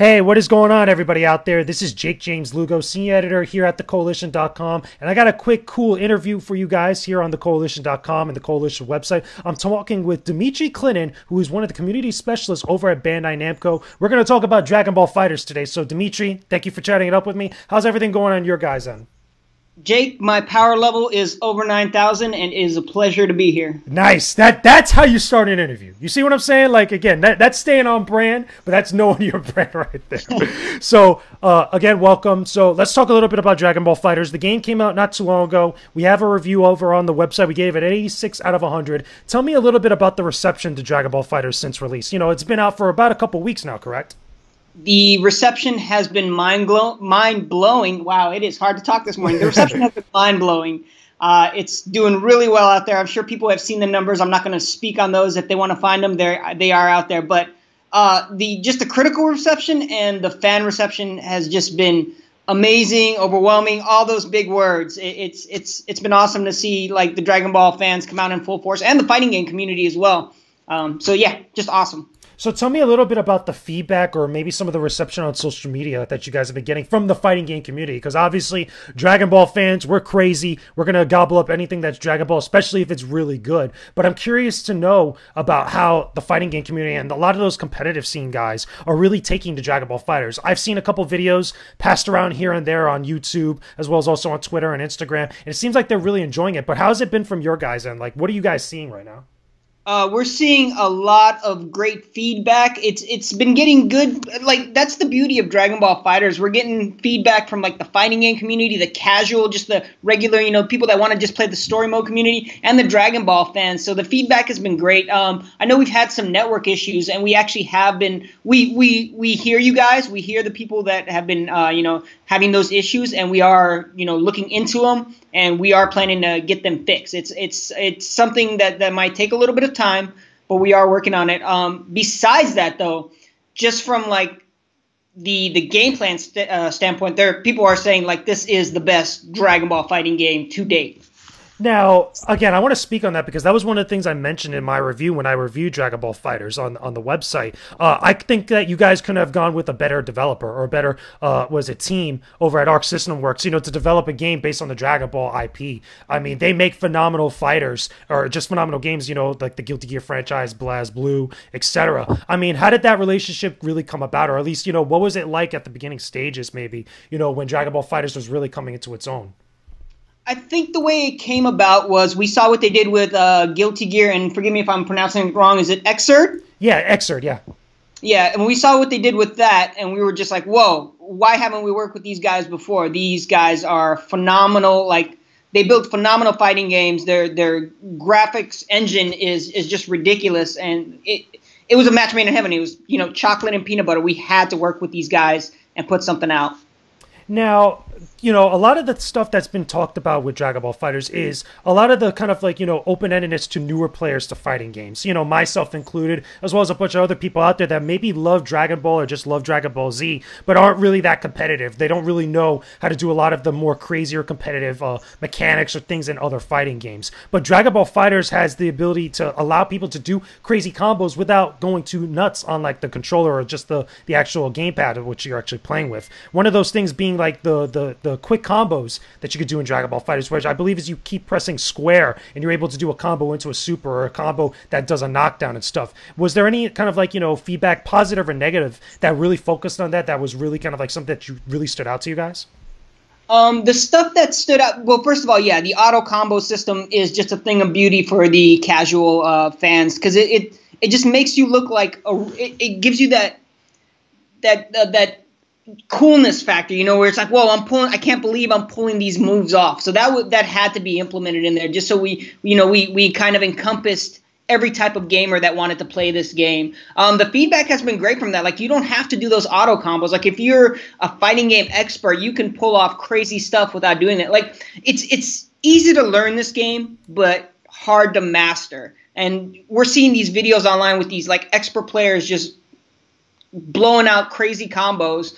Hey, what is going on, everybody out there? This is Jake James Lugo, senior editor here at thecoalition.com, and I got a quick, cool interview for you guys here on thecoalition.com and the Coalition website. I'm talking with Dimitri Clinton, who is one of the community specialists over at Bandai Namco. We're going to talk about Dragon Ball FighterZ today. So, Dimitri, thank you for chatting it up with me. How's everything going on your guys' end? Jake, my power level is over 9,000, and it is a pleasure to be here. Nice. That's how you start an interview. You see what I'm saying? Like, again, that's staying on brand, but that's knowing your brand right there. So, again, welcome. So let's talk a little bit about Dragon Ball FighterZ. The game came out not too long ago. We have a review over on the website. We gave it 86 out of 100. Tell me a little bit about the reception to Dragon Ball FighterZ since release. You know, it's been out for about a couple weeks now, correct? The reception has been mind-blowing. Wow, it is hard to talk this morning. The reception has been mind-blowing. It's doing really well out there. I'm sure people have seen the numbers. I'm not going to speak on those. If they want to find them, they are out there. But the critical reception and the fan reception has just been amazing, overwhelming, all those big words. It's been awesome to see like the Dragon Ball fans come out in full force, and the fighting game community as well. So yeah, just awesome. So tell me a little bit about the feedback or maybe some of the reception on social media that you guys have been getting from the fighting game community. Because obviously, Dragon Ball fans, we're crazy. We're going to gobble up anything that's Dragon Ball, especially if it's really good. But I'm curious to know about how the fighting game community and a lot of those competitive scene guys are really taking to Dragon Ball FighterZ. I've seen a couple videos passed around here and there on YouTube, as well as also on Twitter and Instagram. And it seems like they're really enjoying it. But how has it been from your guys' end? Like, what are you guys seeing right now? We're seeing a lot of great feedback. It's been getting good. Like, that's the beauty of Dragon Ball FighterZ. We're getting feedback from like the fighting game community, the casual, just the regular, people that want to just play the story mode community, and the Dragon Ball fans. So the feedback has been great. I know we've had some network issues, and we actually have been. We hear you guys. We hear the people that have been having those issues, and we are looking into them, and we are planning to get them fixed. It's something that might take a little bit of time, but we are working on it. Besides that, though, just from like the game plan standpoint, people are saying like this is the best Dragon Ball fighting game to date. Now, again, I want to speak on that because that was one of the things I mentioned in my review when I reviewed Dragon Ball FighterZ on the website. I think that you guys could have gone with a better developer or a better team over at Arc System Works, to develop a game based on the Dragon Ball IP. I mean, they make phenomenal fighters or just phenomenal games, like the Guilty Gear franchise, BlazBlue, etc. I mean, how did that relationship really come about? Or at least, what was it like at the beginning stages, maybe, when Dragon Ball FighterZ was really coming into its own? I think the way it came about was we saw what they did with Guilty Gear, and forgive me if I'm pronouncing it wrong. Is it Xrd? Yeah, Xrd, yeah. Yeah, and we saw what they did with that, and we were just like, whoa, why haven't we worked with these guys before? These guys are phenomenal. Like, they built phenomenal fighting games. Their graphics engine is just ridiculous, and it was a match made in heaven. It was, chocolate and peanut butter. We had to work with these guys and put something out. Now, a lot of the stuff that's been talked about with Dragon Ball FighterZ is a lot of the kind of like, open-endedness to newer players to fighting games, myself included, as well as a bunch of other people out there that maybe love Dragon Ball or just love Dragon Ball Z, but aren't really that competitive. They don't really know how to do a lot of the more crazier competitive mechanics or things in other fighting games. But Dragon Ball FighterZ has the ability to allow people to do crazy combos without going too nuts on like the controller or just the actual gamepad of which you're actually playing with. One of those things being like the quick combos that you could do in Dragon Ball FighterZ, which I believe is you keep pressing square and you're able to do a combo into a super or a combo that does a knockdown and stuff. Was there any kind of like, feedback, positive or negative, that really focused on that was really kind of like something that really stood out to you guys? The stuff that stood out, well, first of all, yeah, the auto combo system is just a thing of beauty for the casual fans, because it just makes you look like it gives you that coolness factor, where it's like, whoa, I can't believe I'm pulling these moves off. So that had to be implemented in there, just so we kind of encompassed every type of gamer that wanted to play this game. The feedback has been great from that. Like, you don't have to do those auto combos. Like, if you're a fighting game expert, you can pull off crazy stuff without doing it. Like, it's easy to learn this game, but hard to master. And we're seeing these videos online with these like expert players just blowing out crazy combos.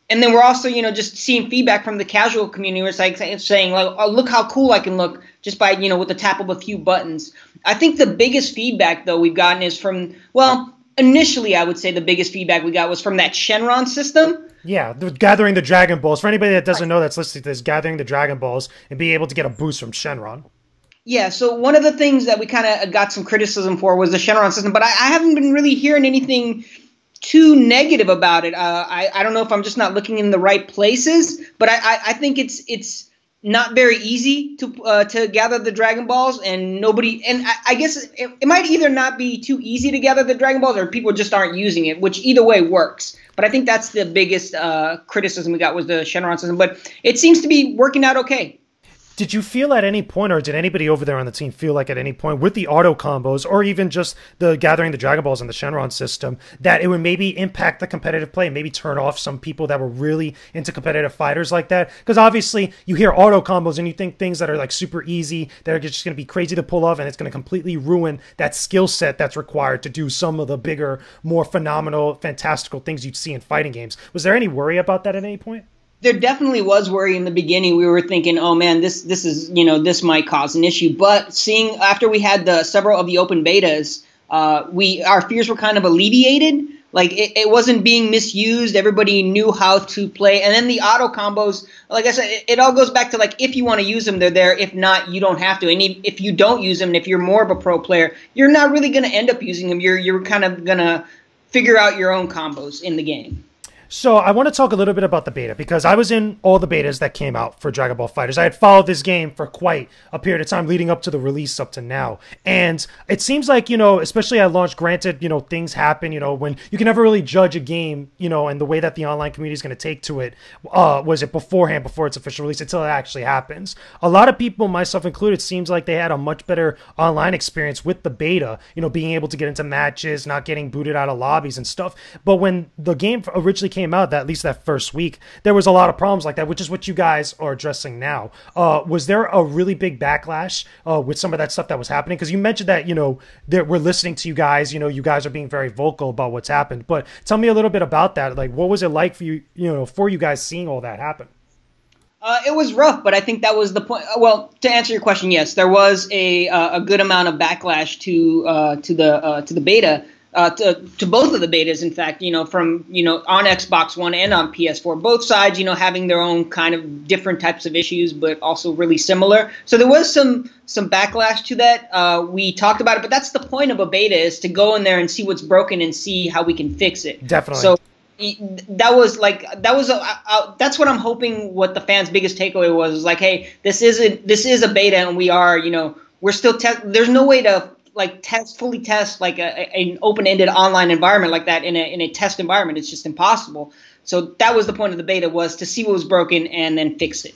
And then we're also, just seeing feedback from the casual community where it's like saying, like, oh, look how cool I can look just by, with the tap of a few buttons. I think the biggest feedback, though, we've gotten is from, well, initially, I would say the biggest feedback we got was from that Shenron system. Yeah, gathering the Dragon Balls. For anybody that doesn't know that's listening to this, gathering the Dragon Balls and being able to get a boost from Shenron. Yeah, so one of the things that we kind of got some criticism for was the Shenron system, but I haven't been really hearing anything too negative about it. I don't know if I'm just not looking in the right places, but I think it's not very easy to gather the Dragon Balls, and I guess it might either not be too easy to gather the Dragon Balls, or people just aren't using it, which either way works. But I think that's the biggest criticism we got was the Shenron system, but it seems to be working out okay. Did you feel at any point, or did anybody over there on the team feel like at any point with the auto combos, or even just the gathering the Dragon Balls in the Shenron system, that it would maybe impact the competitive play, maybe turn off some people that were really into competitive fighters like that? Because obviously you hear auto combos and you think things that are like super easy, that are just going to be crazy to pull off, and it's going to completely ruin that skill set that's required to do some of the bigger, more phenomenal, fantastical things you'd see in fighting games. Was there any worry about that at any point? There definitely was worry in the beginning. We were thinking, oh man, this is, this might cause an issue. But seeing after we had several of the open betas, our fears were kind of alleviated. Like it wasn't being misused. Everybody knew how to play. And then the auto combos, like I said, it all goes back to like, if you want to use them, they're there. If not, you don't have to. And if you don't use them, and if you're more of a pro player, you're not really going to end up using them. You're kind of going to figure out your own combos in the game. So I want to talk a little bit about the beta, because I was in all the betas that came out for Dragon Ball FighterZ. I had followed this game for quite a period of time leading up to the release up to now. And it seems like, especially at launch, granted, things happen, when you can never really judge a game, and the way that the online community is going to take to it, was it beforehand, before its official release, until it actually happens. A lot of people, myself included, seems like they had a much better online experience with the beta, being able to get into matches, not getting booted out of lobbies and stuff. But when the game originally came out, that at least that first week, there was a lot of problems like that, which is what you guys are addressing now. Was there a really big backlash with some of that stuff that was happening? Because you mentioned that that we're listening to you guys. You guys are being very vocal about what's happened. But tell me a little bit about that. Like, what was it like for you? For you guys seeing all that happen? It was rough, but I think that was the point. Well, to answer your question, yes, there was a good amount of backlash to the beta. To both of the betas, in fact, from, on Xbox One and on PS4, both sides, having their own kind of different types of issues, but also really similar. So there was some backlash to that. We talked about it, but that's the point of a beta, is to go in there and see what's broken and see how we can fix it. Definitely. So that's what I'm hoping. What the fans' biggest takeaway was like, hey, this is a beta, and we are, we're still there's no way to fully test like an open-ended online environment like that in a test environment. It's just impossible. So that was the point of the beta, was to see what was broken and then fix it.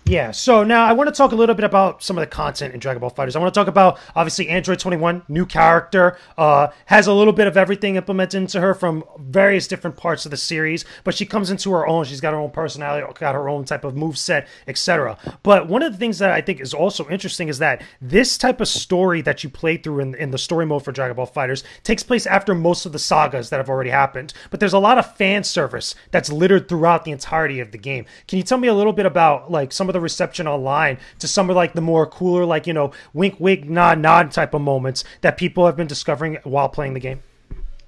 Yeah, so now I want to talk a little bit about some of the content in Dragon Ball FighterZ. I want to talk about, obviously, Android 21, new character, has a little bit of everything implemented into her from various different parts of the series, but she comes into her own. She's got her own personality, got her own type of moveset, etc. But one of the things that I think is also interesting is that this type of story that you play through in the story mode for Dragon Ball FighterZ takes place after most of the sagas that have already happened. But there's a lot of fan service that's littered throughout the entirety of the game. Can you tell me a little bit about like some of the reception online to some of like the more cooler, like, wink wink nod nod type of moments that people have been discovering while playing the game?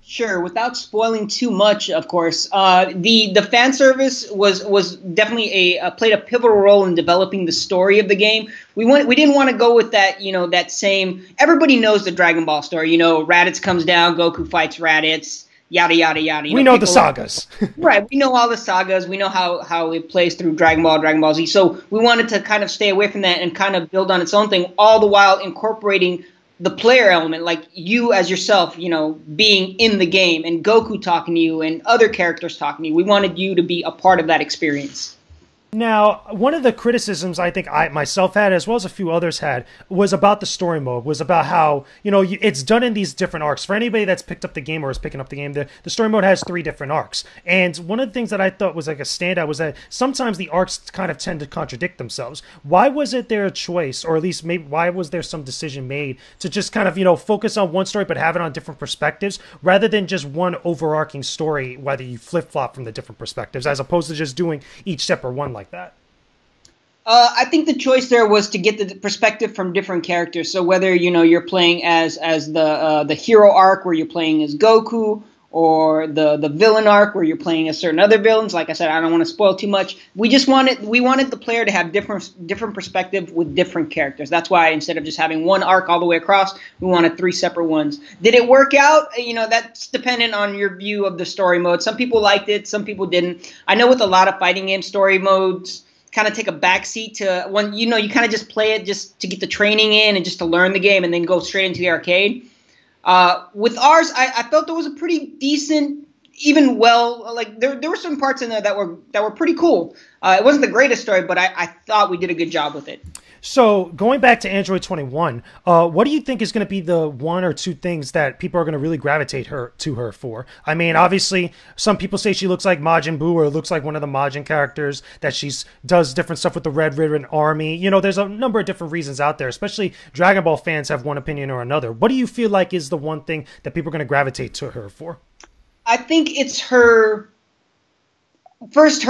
Sure, without spoiling too much, of course. The fan service was definitely played a pivotal role in developing the story of the game. We didn't want to go with that, that same. Everybody knows the Dragon Ball story. Raditz comes down, Goku fights Raditz. Yada, yada, yada. We know the sagas. Right. We know all the sagas. We know how it plays through Dragon Ball Z. So we wanted to kind of stay away from that and kind of build on its own thing, all the while incorporating the player element, like you as yourself, being in the game, and Goku talking to you and other characters talking to you. We wanted you to be a part of that experience. Now, one of the criticisms I think I myself had, as well as a few others had, was about the story mode, was about how, it's done in these different arcs. For anybody that's picked up the game or is picking up the game, the story mode has 3 different arcs. And one of the things that I thought was like a standout was that sometimes the arcs kind of tend to contradict themselves. Why was it there a choice, or at least maybe why was there some decision made to just kind of, focus on one story but have it on different perspectives, rather than just one overarching story, whether you flip-flop from the different perspectives, as opposed to just doing each separate one like that? I think the choice there was to get the perspective from different characters. So whether you're playing as the hero arc where you're playing as Goku, or the villain arc where you're playing as certain other villains. Like I said, I don't want to spoil too much. We wanted the player to have different perspective with different characters. That's why instead of just having one arc all the way across, we wanted 3 separate ones. Did it work out? That's dependent on your view of the story mode. Some people liked it, some people didn't. I know with a lot of fighting game story modes kind of take a backseat to when you kind of just play it just to get the training in and just to learn the game and then go straight into the arcade. With ours, I felt there was a pretty decent, even like there were some parts in there that were pretty cool. It wasn't the greatest story, but I thought we did a good job with it. So going back to Android 21, what do you think is going to be the 1 or 2 things that people are going to really gravitate to her for? I mean, obviously, some people say she looks like Majin Buu or looks like one of the Majin characters, that does different stuff with the Red Ribbon Army. There's a number of different reasons out there, especially Dragon Ball fans have one opinion or another. What do you feel like is the one thing that people are going to gravitate to her for? I think it's her... First,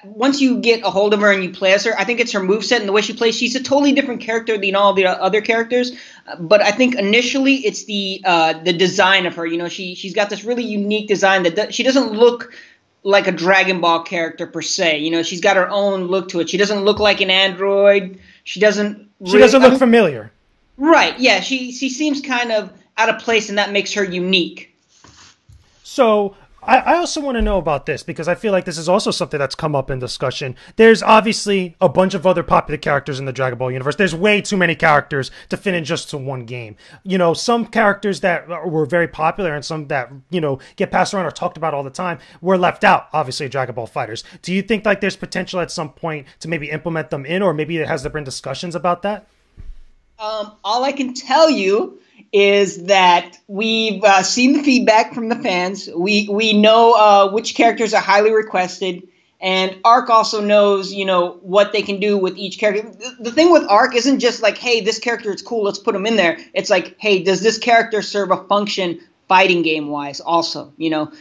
once you get a hold of her and you play as her, I think it's her moveset and the way she plays. She's a totally different character than all the other characters. But I think initially it's the design of her. She's got this really unique design that she doesn't look like a Dragon Ball character per se. She's got her own look to it. She doesn't look like an android. She doesn't look familiar. Right, yeah. She seems kind of out of place, and that makes her unique. So... I also want to know about this because I feel like this is also something that's come up in discussion. There's obviously a bunch of other popular characters in the Dragon Ball universe. There's way too many characters to fit in just to one game. Some characters that were very popular and some that, get passed around or talked about all the time were left out, obviously, Dragon Ball FighterZ. Do you think like there's potential at some point to maybe implement them in, or maybe has there been discussions about that? All I can tell you is that we've seen the feedback from the fans. We know which characters are highly requested, and Arc also knows, what they can do with each character. The thing with Arc isn't just like, hey, this character is cool, let's put him in there. It's like, hey, does this character serve a function fighting game-wise also?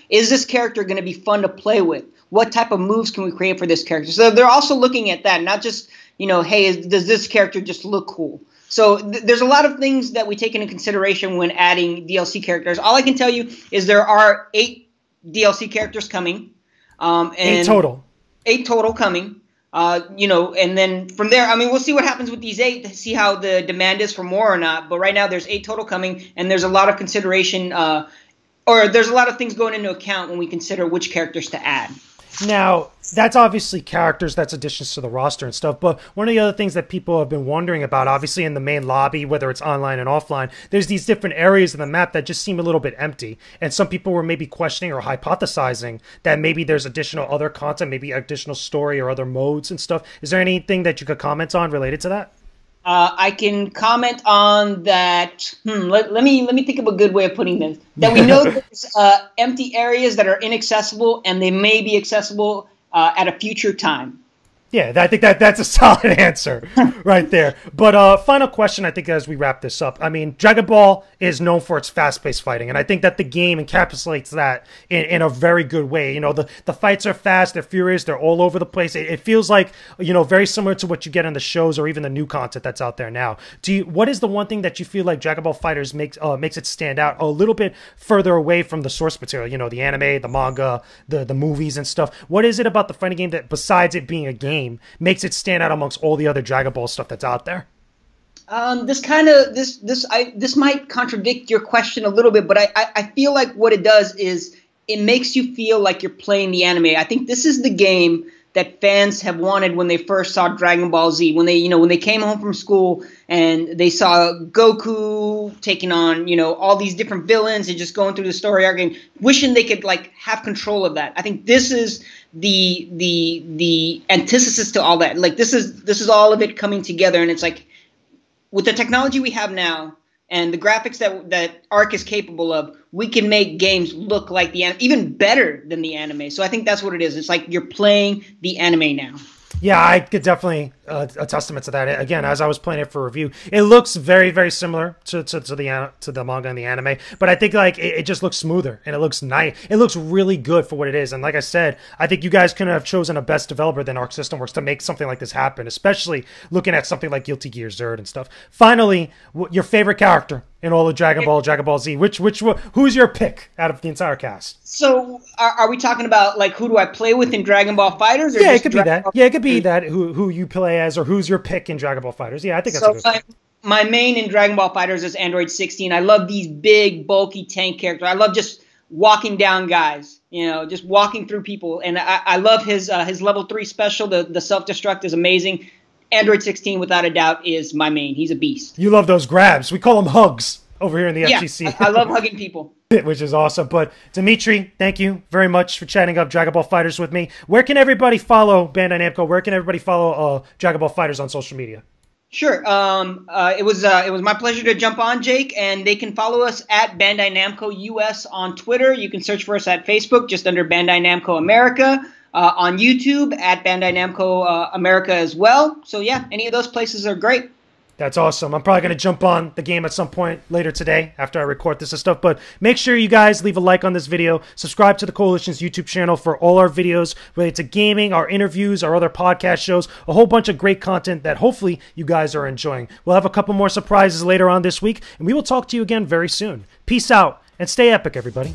Is this character going to be fun to play with? What type of moves can we create for this character? So they're also looking at that, not just, hey, does this character just look cool? So there's a lot of things that we take into consideration when adding DLC characters. All I can tell you is there are 8 DLC characters coming. And 8 total. 8 total coming. And then from there, we'll see what happens with these 8 to see how the demand is for more or not. But right now there's 8 total coming, and there's a lot of consideration, or there's a lot of things going into account when we consider which characters to add. Now, that's obviously characters, that's additions to the roster and stuff, but one of the other things that people have been wondering about, obviously in the main lobby, whether it's online and offline, there's these different areas of the map that just seem a little bit empty, and some people were maybe questioning or hypothesizing that maybe there's additional other content, maybe additional story or other modes and stuff. Is there anything that you could comment on related to that? I can comment on that. Let me think of a good way of putting this. That we know there's empty areas that are inaccessible, and they may be accessible at a future time. Yeah, I think that's a solid answer right there. But final question, I think, as we wrap this up. Dragon Ball is known for its fast-paced fighting, and I think that the game encapsulates that in a very good way. The fights are fast, they're furious, they're all over the place. It feels like, very similar to what you get in the shows or even the new content that's out there now. What is the one thing that you feel like Dragon Ball FighterZ makes it stand out a little bit further away from the source material? The anime, the manga, the movies and stuff. What is it about the fighting game that, besides it being a game, makes it stand out amongst all the other Dragon Ball stuff that's out there? This might contradict your question a little bit, but I feel like what it does is it makes you feel like you're playing the anime. I think this is the game that fans have wanted when they first saw Dragon Ball Z. When they came home from school and they saw Goku taking on, all these different villains and just going through the story arc and wishing they could have control of that. I think this is the antithesis to all that. This is all of it coming together, and it's like with the technology we have now and the graphics that Arc is capable of, we can make games look like even better than the anime. So I think that's what it is. It's like you're playing the anime now. Yeah, I could definitely a testament to that. Again, as I was playing it for review, it looks very, very similar to the manga and the anime, but I think like it just looks smoother and it looks nice. It looks really good for what it is. And like I said, I think you guys couldn't have chosen a best developer than Arc System Works to make something like this happen, especially looking at something like Guilty Gear Zerd and stuff. Finally, your favorite character in all of Dragon Ball Z. Who's your pick out of the entire cast? So, are we talking about like who do I play with in Dragon Ball FighterZ? Or yeah, it could be that. Yeah, it could be that who you play as or who's your pick in Dragon Ball FighterZ. Yeah, I think that's a good pick. My main in Dragon Ball FighterZ is Android 16. I love these big, bulky tank characters. I love just walking down guys, just walking through people. And I love his level 3 special. The self-destruct is amazing. Android 16, without a doubt, is my main. He's a beast. You love those grabs. We call them hugs over here in the FGC. I love hugging people. Which is awesome. But Dimitri, thank you very much for chatting up Dragon Ball FighterZ with me. Where can everybody follow Bandai Namco? Where can everybody follow Dragon Ball FighterZ on social media? Sure. It was my pleasure to jump on, Jake, and they can follow us at Bandai Namco US on Twitter. You can search for us at Facebook, just under Bandai Namco America. On YouTube at Bandai Namco America as well. So yeah, any of those places are great. That's awesome. I'm probably going to jump on the game at some point later today after I record this and stuff. But make sure you guys leave a like on this video. Subscribe to the Koalition's YouTube channel for all our videos related to gaming, our interviews, our other podcast shows, a whole bunch of great content that hopefully you guys are enjoying. We'll have a couple more surprises later on this week, and we will talk to you again very soon. Peace out, and stay epic, everybody.